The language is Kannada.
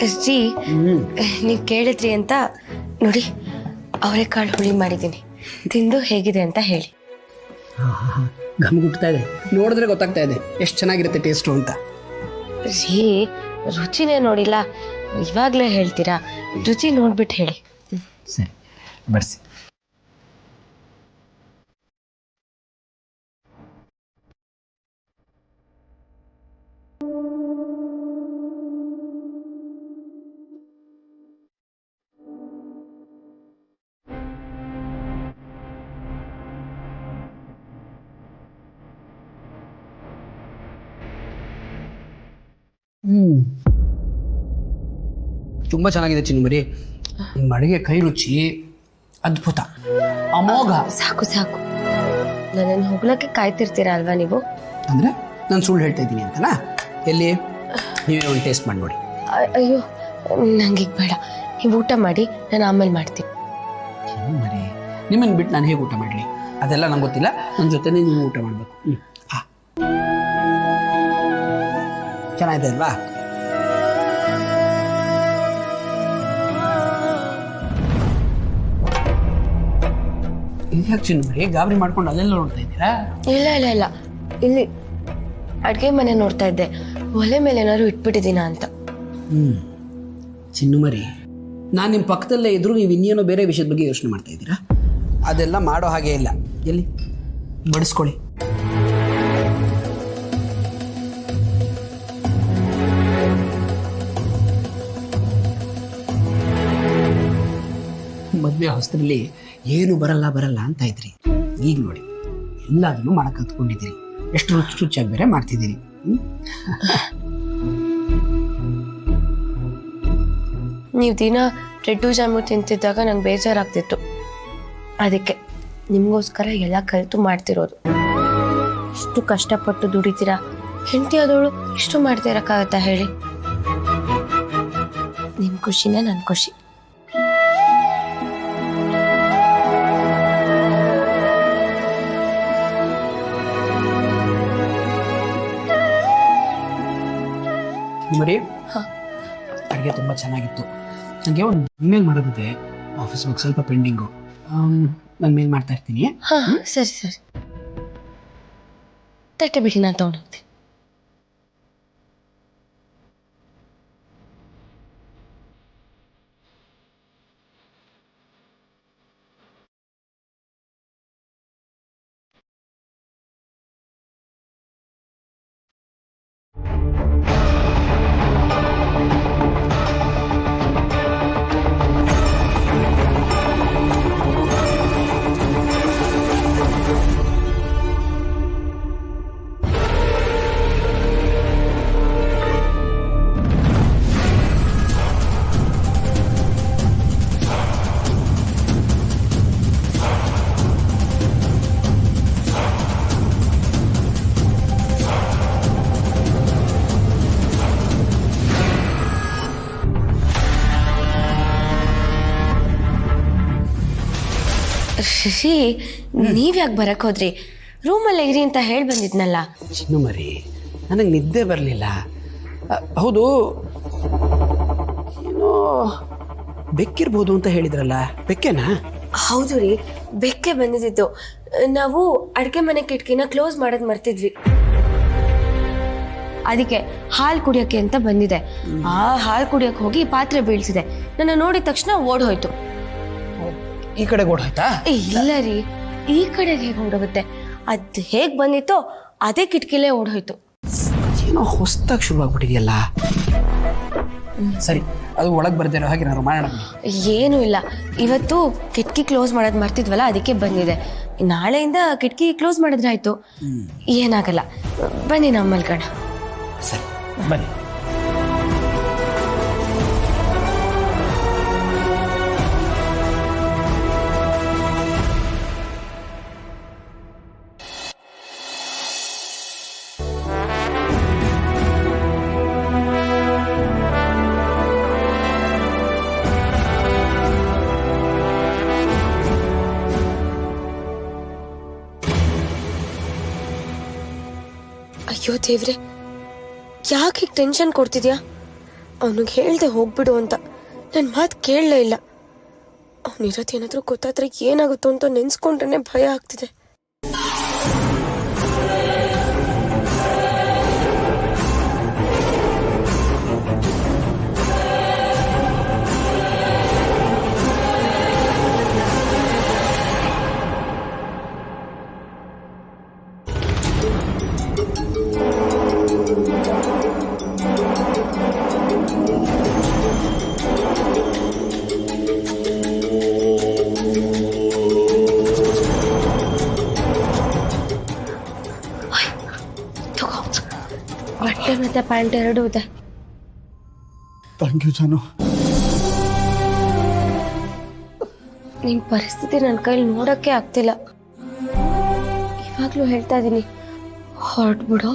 ರೀ ನೀವು ಕೇಳಿದ್ರಿ ಅಂತ ನೋಡಿ ಅವರೆಕಾಳು ಹುಳಿ ಮಾಡಿದ್ದೀನಿ, ತಿಂದು ಹೇಗಿದೆ ಅಂತ ಹೇಳಿ. ಘಮ್ ಗುಟ್ತಾ ಇದೆ, ನೋಡಿದ್ರೆ ಗೊತ್ತಾಗ್ತಾ ಇದೆ ಎಷ್ಟು ಚೆನ್ನಾಗಿರುತ್ತೆ ಟೇಸ್ಟು ಅಂತ. ರೀ ರುಚಿನೇ ನೋಡಿಲ್ಲ, ಇವಾಗಲೇ ಹೇಳ್ತೀರಾ? ರುಚಿ ನೋಡ್ಬಿಟ್ಟು ಹೇಳಿ. ಸರಿ ಬರ್ಸಿ. ತುಂಬ ಚೆನ್ನಾಗಿದೆ ಚಿನ್ಮರಿ, ನಿಮ್ಮ ಅಡುಗೆ ಕೈ ರುಚಿ ಅದ್ಭುತ, ಅಮೋಘ. ಸಾಕು ಸಾಕು, ನನ್ನನ್ನು ಹೊಗಳಕ್ಕೆ ಕಾಯ್ತಿರ್ತೀರಾ ಅಲ್ವಾ ನೀವು? ಅಂದರೆ ನಾನು ಸುಳ್ಳು ಹೇಳ್ತಾ ಇದ್ದೀನಿ ಅಂತನಾ? ಎಲ್ಲಿ ನೀವೇ ಒಂದು ಟೇಸ್ಟ್ ಮಾಡಿ ನೋಡಿ. ಅಯ್ಯೋ ನಂಗೆ ಈಗ ಬೇಡ, ನೀವು ಊಟ ಮಾಡಿ, ನಾನು ಆಮೇಲೆ ಮಾಡ್ತೀನಿ. ಚಿನ್ಮರಿ, ನಿಮ್ಮನ್ನು ಬಿಟ್ಟು ನಾನು ಹೇಗೆ ಊಟ ಮಾಡಲಿ? ಅದೆಲ್ಲ ನಂಗೆ ಗೊತ್ತಿಲ್ಲ, ನನ್ನ ಜೊತೆ ನೀವು ಊಟ ಮಾಡಬೇಕು. ಚೆನ್ನಾಗಿದೆ ಅಲ್ವಾ? ಇದ್ಯಾಕೆ ಚಿನ್ಮರಿ ಗಾಬರಿ ಮಾಡ್ಕೊಂಡು ಅಲ್ಲೆಲ್ಲ ನೋಡ್ತಾ ಇದ್ದೀರಾ? ಇಲ್ಲ ಇಲ್ಲ ಇಲ್ಲ, ಇಲ್ಲಿ ಅಡುಗೆ ಮನೆ ನೋಡ್ತಾ ಇದ್ದೆ, ಒಲೆ ಮೇಲೆ ಏನಾದ್ರು ಇಟ್ಬಿಟ್ಟಿದ್ದೀನ ಅಂತ. ಚಿನ್ನುಮರಿ, ನಾನು ನಿಮ್ಮ ಪಕ್ಕದಲ್ಲೇ ಇದ್ರೂ ನೀವು ಇನ್ನೇನೋ ಬೇರೆ ವಿಷಯದ ಬಗ್ಗೆ ಯೋಚನೆ ಮಾಡ್ತಾ ಇದ್ದೀರಾ? ಅದೆಲ್ಲ ಮಾಡೋ ಹಾಗೆ ಇಲ್ಲ. ಎಲ್ಲಿ ಬಡಿಸ್ಕೊಳ್ಳಿ. ಮದುವೆ ಹೊಸದ್ರಲ್ಲಿ ಏನು ಬರಲ್ಲ ಅಂತ ಇದ್ರಿ, ಈಗ ನೋಡಿ ಎಲ್ಲದನ್ನು ಮಾಡಕ್ಕೆ ಕಲ್ತ್ಕೊಂಡಿದ್ದೀರಿ, ಎಷ್ಟು ರುಚಿಯಾಗಿ ಬೇರೆ ಮಾಡ್ತಿದ್ದೀರಿ. ನೀವು ದಿನ ಬ್ರೆಡ್ಡು ಜಾಮು ತಿಂತಿದ್ದಾಗ ನಂಗೆ ಬೇಜಾರಾಗ್ತಿತ್ತು, ಅದಕ್ಕೆ ನಿಮಗೋಸ್ಕರ ಎಲ್ಲ ಕಲಿತು ಮಾಡ್ತಿರೋದು. ಇಷ್ಟು ಕಷ್ಟಪಟ್ಟು ದುಡಿತೀರಾ, ಹೆಂಡತಿ ಆದವಳು ಇಷ್ಟು ಮಾಡ್ತಾ ಇರೋಕ್ಕಾಗತ್ತಾ ಹೇಳಿ? ನಿಮ್ಮ ಖುಷಿನೇ ನನ್ನ ಖುಷಿ. ಮರಿ, ಅಡುಗೆ ತುಂಬ ಚೆನ್ನಾಗಿತ್ತು. ನನಗೆ ಒಂದು ಇಮೇಲ್ ಮಾಡೋದಿದೆ, ಆಫೀಸ್ ವರ್ಕ್ ಸ್ವಲ್ಪ ಪೆಂಡಿಂಗು. ನಾನು ಮೇಲ್ ಮಾಡ್ತಾ ಇರ್ತೀನಿ. ಹಾಂ ಸರಿ ಸರಿ, ತಟ್ಟೆ ಬಿಡಿ, ನಾನು ತೊಗೊಂಡೋಗ್ತೀನಿ. ಶಶಿ, ನೀವ್ಯಾಕೆ ಬರಕ್ ಹೋದ್ರಿ? ರೂಮಲ್ಲಿ ಇರಿ ಅಂತ ಹೇಳಿ ಬಂದಿದ್ನಲ್ಲ. ಚಿನ್ನುಮರಿ, ನನಗೆ ನಿದ್ದೆ ಬರಲಿಲ್ಲ. ಹೌದು, ಏನೋ ಬೆಕ್ಕಿರ್ಬೋದು ಅಂತ ಹೇಳಿದ್ರಲ್ಲ, ಬೆಕ್ಕೆನಾ? ಹೌದು ರೀ, ಬೆಕ್ಕೆ ಬಂದಿದ್ದು. ನಾವು ಅಡುಗೆ ಮನೆ ಕಿಟಕಿನ ಕ್ಲೋಸ್ ಮಾಡೋದು ಮರ್ತಿದ್ವಿ, ಅದಕ್ಕೆ ಹಾಲು ಕುಡಿಯೋಕ್ಕೆ ಅಂತ ಬಂದಿದೆ. ಆ ಹಾಲು ಕುಡಿಯೋಕೆ ಹೋಗಿ ಪಾತ್ರೆ ಬೀಳ್ಸಿದೆ, ನನ್ನ ನೋಡಿದ ತಕ್ಷಣ ಓಡ್ ಹೋಯ್ತು. ಈ ಕಡೆ ಓಡೋಯ್ತಾ? ಇಲ್ಲ ರೀ, ಈ ಕಡೆಗೆ ಹೇಗೆ ಓಡೋಗುತ್ತೆ? ಅದು ಹೇಗೆ ಬಂದಿತ್ತೋ ಅದೇ ಕಿಟಕಿಲೇ ಓಡೋಯ್ತು. ಏನೋ ಹೊಸದಾಗಿ ಶುರುವಾಗ್ಬಿಟ್ಟಿದೆಯಲ್ಲ. ಸರಿ, ಅದು ಒಳಗೆ ಬರ್ದಿರೋ ಹಾಗೆ ನಾನು ಮಾಡೋಣ. ಏನೂ ಇಲ್ಲ, ಇವತ್ತು ಕಿಟಕಿ ಕ್ಲೋಸ್ ಮಾಡೋದು ಮರ್ತಿದ್ವಲ್ಲ, ಅದಕ್ಕೆ ಬಂದಿದೆ. ನಾಳೆಯಿಂದ ಕಿಟಕಿ ಕ್ಲೋಸ್ ಮಾಡಿದ್ರೆ ಆಯ್ತು, ಏನಾಗಲ್ಲ. ಬನ್ನಿ ನಾವು ಮಲ್ಕೋಣ. ಸರಿ ಬನ್ನಿ. ಅಯ್ಯೋ ದೇವ್ರೆ, ಯಾಕೆ ಟೆನ್ಷನ್ ಕೊಡ್ತಿದ್ಯಾ? ಅವನಿಗೆ ಹೇಳ್ದೆ ಹೋಗ್ಬಿಡು ಅಂತ. ನನ್ನ ಮಾತು ಕೇಳಲೇ ಇಲ್ಲ. ಅವನಿರೋದು ಏನಾದರೂ ಗೊತ್ತಾದ್ರೆ ಏನಾಗುತ್ತೋ ಅಂತ ನೆನ್ಸ್ಕೊಂಡ್ರೆ ಭಯ ಆಗ್ತಿದೆ. ಬಟ್ಟೆ ಮತ್ತೆ ಪ್ಯಾಂಟ್ ಎರಡೂ ಇದೆ. ಥ್ಯಾಂಕ್ ಯು ಜಾನು. ನಿನ್ನ ಪರಿಸ್ಥಿತಿ ನನ್ನ ಕೈಲಿ ನೋಡೋಕ್ಕೆ ಆಗ್ತಿಲ್ಲ. ಇವಾಗಲೂ ಹೇಳ್ತಾ ಇದ್ದೀನಿ, ಹೊರಟ್ಬಿಡು.